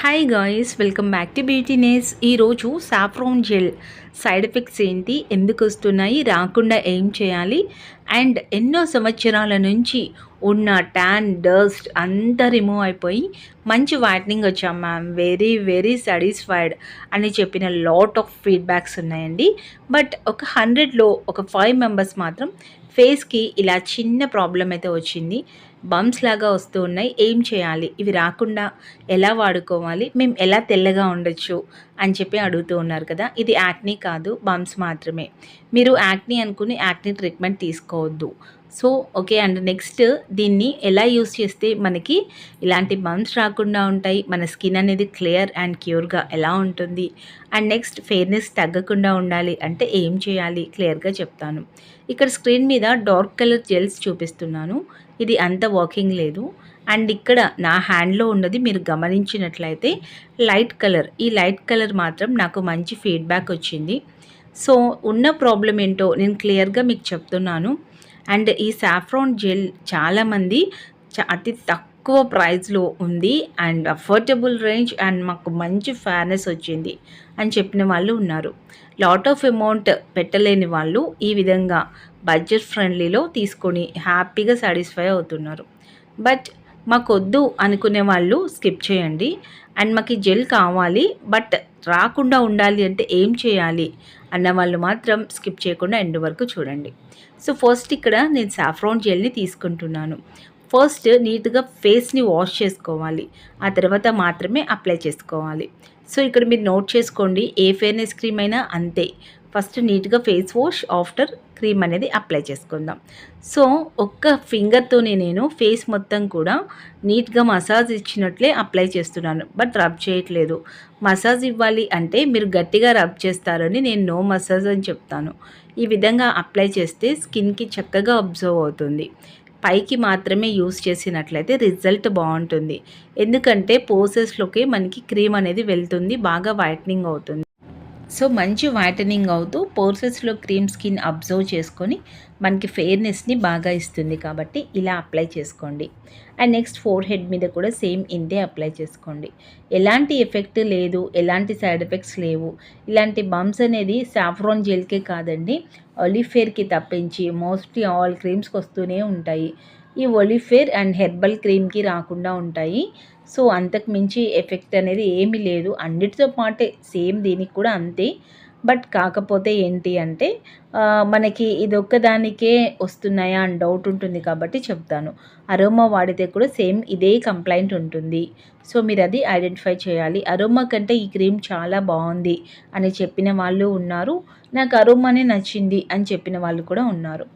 Hi guys, welcome back to Beautiness. ఈరోజు saffron gel side effects ఏంటి, ఎందుకు వస్తున్నాయి, రాకుండా ఏం చేయాలి, అండ్ ఎన్నో సంవత్సరాల నుంచి ఉన్న ట్యాన్ డస్ట్ అంతా రిమూవ్ అయిపోయి మంచి వైట్నింగ్ వచ్చాం మ్యామ్, వెరీ వెరీ సాటిస్ఫైడ్ అని చెప్పిన లాట్ ఆఫ్ ఫీడ్బ్యాక్స్ ఉన్నాయండి. బట్ ఒక 100లో ఒక 5 మెంబర్స్ మాత్రం ఫేస్కి ఇలా చిన్న ప్రాబ్లం అయితే వచ్చింది. బంప్స్ లాగా వస్తూ ఉన్నాయి, ఏం చేయాలి, ఇవి రాకుండా ఎలా వాడుకోవాలి, మేము ఎలా తెల్లగా ఉండొచ్చు అని చెప్పి అడుగుతూ ఉన్నారు కదా. ఇది యాక్నీ కాదు, బంప్స్ మాత్రమే. మీరు యాక్నీ అనుకుని యాక్నీ ట్రీట్మెంట్ తీసుకోవద్దు. So okay. అండ్ నెక్స్ట్ దీన్ని ఎలా యూస్ చేస్తే మనకి ఇలాంటి బంప్స్ రాకుండా ఉంటాయి, మన స్కిన్ అనేది క్లియర్ అండ్ క్యూర్గా ఎలా ఉంటుంది, అండ్ నెక్స్ట్ ఫెయిర్నెస్ తగ్గకుండా ఉండాలి అంటే ఏం చేయాలి క్లియర్గా చెప్తాను. ఇక్కడ స్క్రీన్ మీద డార్క్ కలర్ జెల్స్ చూపిస్తున్నాను, ఇది అంత వర్కింగ్ లేదు. అండ్ ఇక్కడ నా హ్యాండ్లో ఉన్నది మీరు గమనించినట్లయితే లైట్ కలర్, ఈ లైట్ కలర్ మాత్రం నాకు మంచి ఫీడ్బ్యాక్ వచ్చింది. సో ఉన్న ప్రాబ్లం ఏంటో నేను క్లియర్గా మీకు చెప్తున్నాను. అండ్ ఈ సాఫ్రాన్ జెల్ చాలామంది అతి తక్కువ ప్రైస్లో ఉంది అండ్ అఫోర్డబుల్ రేంజ్ అండ్ మాకు మంచి ఫేర్నెస్ వచ్చింది అని చెప్పిన వాళ్ళు ఉన్నారు. లాట్ ఆఫ్ అమౌంట్ పెట్టలేని వాళ్ళు ఈ విధంగా బడ్జెట్ ఫ్రెండ్లీలో తీసుకొని హ్యాపీగా సాటిస్ఫై అవుతున్నారు. బట్ మాకొద్దు అనుకునే వాళ్ళు స్కిప్ చేయండి. అండ్ మాకు ఈ జెల్ కావాలి బట్ రాకుండా ఉండాలి అంటే ఏం చేయాలి అన్న వాళ్ళు మాత్రం స్కిప్ చేయకుండా ఎండ్ వరకు చూడండి. సో ఫస్ట్ ఇక్కడ నేను సాఫ్రాన్ జెల్ని తీసుకుంటున్నాను. ఫస్ట్ నీట్గా ఫేస్ని వాష్ చేసుకోవాలి, ఆ తర్వాత మాత్రమే అప్లై చేసుకోవాలి. సో ఇక్కడ మీరు నోట్ చేసుకోండి, ఏ ఫేర్నెస్ క్రీమ్ అయినా అంతే. ఫస్ట్ నీట్గా ఫేస్ వాష్, ఆఫ్టర్ క్రీమ్ అనేది అప్లై చేసుకుందాం. సో ఒక్క ఫింగర్తోనే నేను ఫేస్ మొత్తం కూడా నీట్గా మసాజ్ ఇచ్చినట్లే అప్లై చేస్తున్నాను, బట్ రబ్ చేయట్లేదు. మసాజ్ ఇవ్వాలి అంటే మీరు గట్టిగా రబ్ చేస్తారని నేను నో మసాజ్ అని చెప్తాను. ఈ విధంగా అప్లై చేస్తే స్కిన్కి చక్కగా అబ్జర్వ్ అవుతుంది. పైకి మాత్రమే యూస్ చేసినట్లయితే రిజల్ట్ బాగుంటుంది, ఎందుకంటే పోసెస్లోకి మనకి క్రీమ్ అనేది వెళ్తుంది, బాగా వైట్నింగ్ అవుతుంది. సో మంచి వైటనింగ్ అవుతూ పోర్సెస్లో క్రీమ్ స్కిన్ అబ్జర్వ్ చేసుకొని మనకి ఫెయిర్నెస్ని బాగా ఇస్తుంది, కాబట్టి ఇలా అప్లై చేసుకోండి. అండ్ నెక్స్ట్ ఫోర్ హెడ్ మీద కూడా సేమ్ ఇంతే అప్లై చేసుకోండి. ఎలాంటి ఎఫెక్ట్ లేదు, ఎలాంటి సైడ్ ఎఫెక్ట్స్ లేవు. ఇలాంటి బంప్స్ అనేది సాఫ్రాన్ జెల్కే కాదండి, ఒలిఫేర్కి తప్పించి మోస్ట్లీ ఆల్ క్రీమ్స్కి వస్తూనే ఉంటాయి. ఈ ఒలిఫేర్ అండ్ హెర్బల్ క్రీమ్కి రాకుండా ఉంటాయి. సో అంతకు మించి ఎఫెక్ట్ అనేది ఏమీ లేదు, అన్నిటితో పాటే సేమ్ దీనికి కూడా అంతే. బట్ కాకపోతే ఏంటి అంటే మనకి ఇది ఒక్కదానికే వస్తున్నాయా అని డౌట్ ఉంటుంది కాబట్టి చెప్తాను. అరోమా వాడితే కూడా సేమ్ ఇదే కంప్లైంట్ ఉంటుంది. సో మీరు అది ఐడెంటిఫై చేయాలి. అరోమా కంటే ఈ క్రీమ్ చాలా బాగుంది అని చెప్పిన వాళ్ళు ఉన్నారు, నాకు అరోమానే నచ్చింది అని చెప్పిన వాళ్ళు కూడా ఉన్నారు.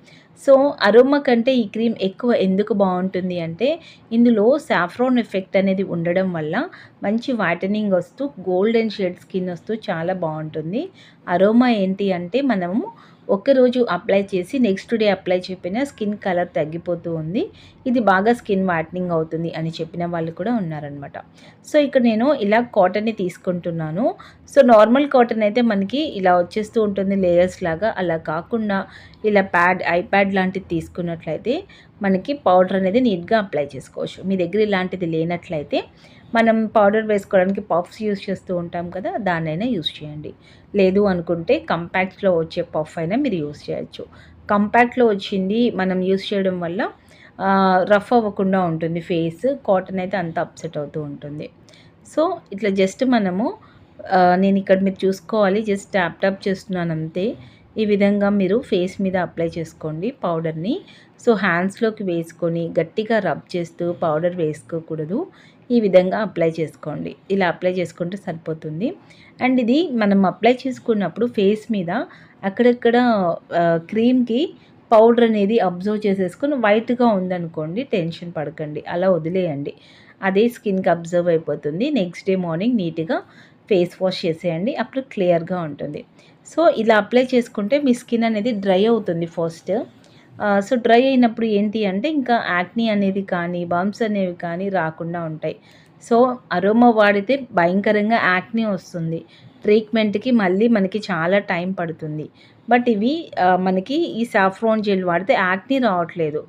సో అరోమా కంటే ఈ క్రీమ్ ఎక్కువ ఎందుకు బాగుంటుంది అంటే ఇందులో సాఫ్రాన్ ఎఫెక్ట్ అనేది ఉండడం వల్ల మంచి వైటనింగ్ వస్తూ గోల్డెన్ షేడ్ స్కిన్ వస్తూ చాలా బాగుంటుంది. అరోమా ఏంటి అంటే మనము ఒకరోజు అప్లై చేసి నెక్స్ట్ డే అప్లై చెప్పిన స్కిన్ కలర్ తగ్గిపోతూ ఉంది, ఇది బాగా స్కిన్ వైటనింగ్ అవుతుంది అని చెప్పిన వాళ్ళు కూడా ఉన్నారనమాట. సో ఇక్కడ నేను ఇలా కాటన్ని తీసుకుంటున్నాను. సో నార్మల్ కాటన్ అయితే మనకి ఇలా వచ్చేస్తూ ఉంటుంది లేయర్స్ లాగా, అలా కాకుండా ఇలా ఐప్యాడ్ లాంటిది తీసుకున్నట్లయితే మనకి పౌడర్ అనేది నీట్గా అప్లై చేసుకోవచ్చు. మీ దగ్గర ఇలాంటిది లేనట్లయితే మనం పౌడర్ వేసుకోవడానికి పఫ్స్ యూస్ చేస్తూ ఉంటాం కదా, దాన్నైనా యూస్ చేయండి. లేదు అనుకుంటే కంపాక్ట్లో వచ్చే పఫ్ అయినా మీరు యూస్ చేయొచ్చు. కంపాక్ట్లో వచ్చింది మనం యూస్ చేయడం వల్ల రఫ్ అవ్వకుండా ఉంటుంది ఫేస్, కాటన్ అయితే అంత అప్సెట్ అవుతూ ఉంటుంది. సో ఇట్లా జస్ట్ మనము నేను ఇక్కడ మీరు చూసుకోవాలి, జస్ట్ ట్యాప్ చేస్తున్నాను అంతే. ఈ విధంగా మీరు ఫేస్ మీద అప్లై చేసుకోండి పౌడర్ని. సో హ్యాండ్స్లోకి వేసుకొని గట్టిగా రబ్ చేస్తూ పౌడర్ వేసుకోకూడదు, ఈ విధంగా అప్లై చేసుకోండి. ఇలా అప్లై చేసుకుంటే సరిపోతుంది. అండ్ ఇది మనం అప్లై చేసుకున్నప్పుడు ఫేస్ మీద అక్కడక్కడ క్రీమ్కి పౌడర్ అనేది అబ్జర్వ్ చేసేసుకొని వైట్గా ఉందనుకోండి, టెన్షన్ పడకండి, అలా వదిలేయండి, అదే స్కిన్కి అబ్జర్వ్ అయిపోతుంది. నెక్స్ట్ డే మార్నింగ్ నీట్గా ఫేస్ వాష్ చేసేయండి, అప్పుడు క్లియర్గా ఉంటుంది. సో ఇలా అప్లై చేసుకుంటే మీ స్కిన్ అనేది డ్రై అవుతుంది ఫస్ట్. సో డ్రై అయినప్పుడు ఏంటి అంటే ఇంకా యాక్నీ అనేది కానీ బంప్స్ అనేవి కానీ రాకుండా ఉంటాయి. సో అరోమా వాడితే భయంకరంగా యాక్నీ వస్తుంది, ట్రీట్మెంట్కి మళ్ళీ మనకి చాలా టైం పడుతుంది. బట్ ఇవి మనకి ఈ సాఫ్రాన్ జెల్ వాడితే యాక్ని రావట్లేదు,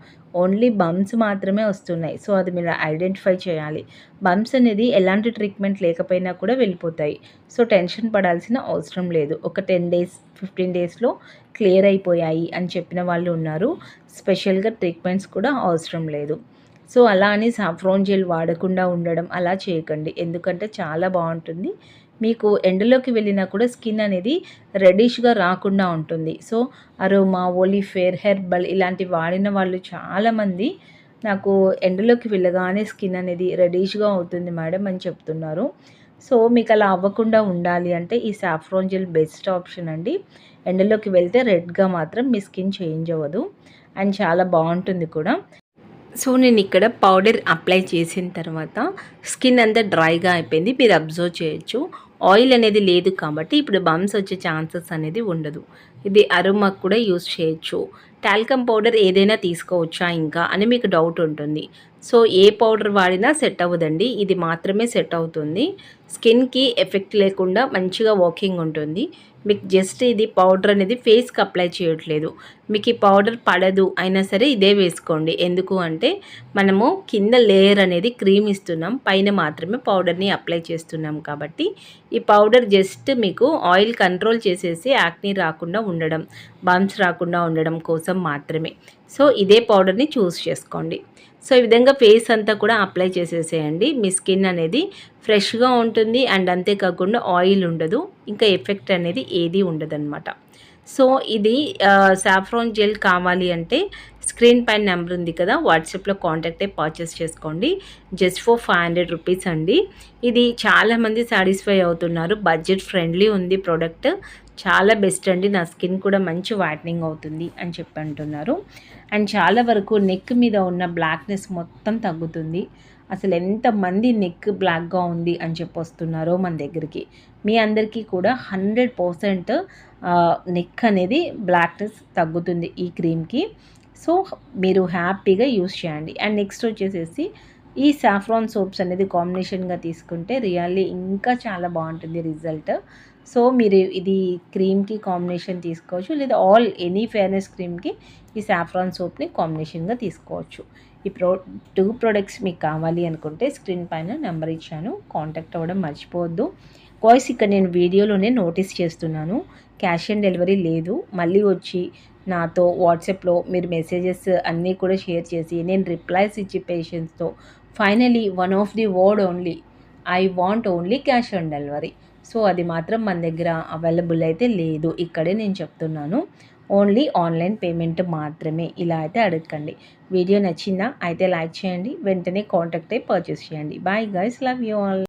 ఓన్లీ బంప్స్ మాత్రమే వస్తున్నాయి. సో అది మీరు ఐడెంటిఫై చేయాలి. బంప్స్ అనేది ఎలాంటి ట్రీట్మెంట్ లేకపోయినా కూడా వెళ్ళిపోతాయి. సో టెన్షన్ పడాల్సిన అవసరం లేదు. ఒక 10 డేస్ 15 డేస్లో క్లియర్ అయిపోయాయి అని చెప్పిన వాళ్ళు ఉన్నారు. స్పెషల్గా ట్రీట్మెంట్స్ కూడా అవసరం లేదు. సో అలా అని సాఫ్రాన్ జెల్ వాడకుండా ఉండడం అలా చేయకండి, ఎందుకంటే చాలా బాగుంటుంది. మీకు ఎండలోకి వెళ్ళినా కూడా స్కిన్ అనేది రెడిష్గా రాకుండా ఉంటుంది. సో అరోమా, ఒలిఫేర్, హెర్బల్ ఇలాంటివి వాడిన వాళ్ళు చాలామంది నాకు ఎండలోకి వెళ్ళగానే స్కిన్ అనేది రెడిష్గా అవుతుంది మేడం అని చెప్తున్నారు. సో మీకు అలా అవ్వకుండా ఉండాలి అంటే ఈ సాఫ్రాన్ జెల్ బెస్ట్ ఆప్షన్ అండి. ఎండలోకి వెళ్తే రెడ్గా మాత్రం మీ స్కిన్ చేంజ్ అవ్వదు అండ్ చాలా బాగుంటుంది కూడా. సో నేను ఇక్కడ పౌడర్ అప్లై చేసిన తర్వాత స్కిన్ అంతా డ్రైగా అయిపోయింది, మీరు అబ్జర్వ్ చేయొచ్చు. ఆయిల్ అనేది లేదు కాబట్టి ఇప్పుడు బంప్స్ వచ్చే ఛాన్సెస్ అనేది ఉండదు. ఇది అరోమాకు కూడా యూస్ చేయొచ్చు. టాల్కమ్ పౌడర్ ఏదైనా తీసుకోవచ్చా ఇంకా అని మీకు డౌట్ ఉంటుంది. సో ఏ పౌడర్ వాడినా సెట్ అవ్వదండి, ఇది మాత్రమే సెట్ అవుతుంది. స్కిన్కి ఎఫెక్ట్ లేకుండా మంచిగా వర్కింగ్ ఉంటుంది. మీకు జస్ట్ ఇది పౌడర్ అనేది ఫేస్కి అప్లై చేయట్లేదు. మీకు ఈ పౌడర్ పడదు అయినా సరే ఇదే వేసుకోండి. ఎందుకు అంటే మనము కింద లేయర్ అనేది క్రీమ్ ఇస్తున్నాం, పైన మాత్రమే పౌడర్ని అప్లై చేస్తున్నాం కాబట్టి ఈ పౌడర్ జస్ట్ మీకు ఆయిల్ కంట్రోల్ చేసేసి యాక్ని రాకుండా ఉండడం, బంప్స్ రాకుండా ఉండడం కోసం మాత్రమే. సో ఇదే పౌడర్ని చూస్ చేసుకోండి. సో ఈ విధంగా ఫేస్ అంతా కూడా అప్లై చేసేసేయండి. మీ స్కిన్ అనేది ఫ్రెష్గా ఉంటుంది అండ్ అంతేకాకుండా ఆయిల్ ఉండదు, ఇంకా ఎఫెక్ట్ అనేది ఏది ఉండదన్నమాట. సో ఇది సాఫ్రాన్ జెల్ కావాలి అంటే స్క్రీన్ పైన నెంబర్ ఉంది కదా, వాట్సాప్లో కాంటాక్ట్ అయ్యి పర్చేస్ చేసుకోండి. జస్ట్ ఫర్ 500 రూపీస్ అండి. ఇది చాలామంది సాటిస్ఫై అవుతున్నారు, బడ్జెట్ ఫ్రెండ్లీ ఉంది ప్రోడక్ట్, చాలా బెస్ట్ అండి. నా స్కిన్ కూడా మంచి వైట్నింగ్ అవుతుంది అని చెప్పి అంటున్నారు. అండ్ చాలా వరకు నెక్ మీద ఉన్న బ్లాక్నెస్ మొత్తం తగ్గుతుంది. అసలు ఎంతమంది నెక్ బ్లాక్గా ఉంది అని చెప్పి వస్తున్నారో మన దగ్గరికి. మీ అందరికీ కూడా 100% నెక్ అనేది బ్లాక్నెస్ తగ్గుతుంది ఈ క్రీమ్కి. సో మీరు హ్యాపీగా యూస్ చేయండి. అండ్ నెక్స్ట్ వచ్చేసేసి ఈ సాఫ్రాన్ సోప్స్ అనేది కాంబినేషన్గా తీసుకుంటే రియల్లీ ఇంకా చాలా బాగుంటుంది రిజల్ట్. సో మీరు ఇది క్రీమ్కి కాంబినేషన్ తీసుకోవచ్చు, లేదా ఎనీ ఫేర్నెస్ క్రీమ్కి ఈ సాఫ్రాన్ సోప్ని కాంబినేషన్గా తీసుకోవచ్చు. ఈ 2 ప్రోడక్ట్స్ మీకు కావాలి అనుకుంటే స్క్రీన్ పైన నెంబర్ ఇచ్చాను, కాంటాక్ట్ అవ్వడం మర్చిపోవద్దు. వాయిస్ ఇక్కడ నేను వీడియోలోనే నోటీస్ చేస్తున్నాను, క్యాష్ ఆన్ డెలివరీ లేదు. మళ్ళీ వచ్చి నాతో వాట్సాప్లో మీరు మెసేజెస్ అన్నీ కూడా షేర్ చేసి నేను రిప్లైస్ ఇచ్చి పేషెన్స్తో finally one of the word only, I want only cash on delivery. So అది మాత్రం మన దగ్గర అవైలబుల్ అయితే లేదు, ఇక్కడే నేను చెప్తున్నాను. ఓన్లీ ఆన్లైన్ పేమెంట్ మాత్రమే, ఇలా అయితే అడగండి. వీడియో నచ్చిందా అయితే లైక్ చేయండి, వెంటనే కాంటాక్ట్ అయ్యి పర్చేస్ చేయండి. Bye guys, love you all.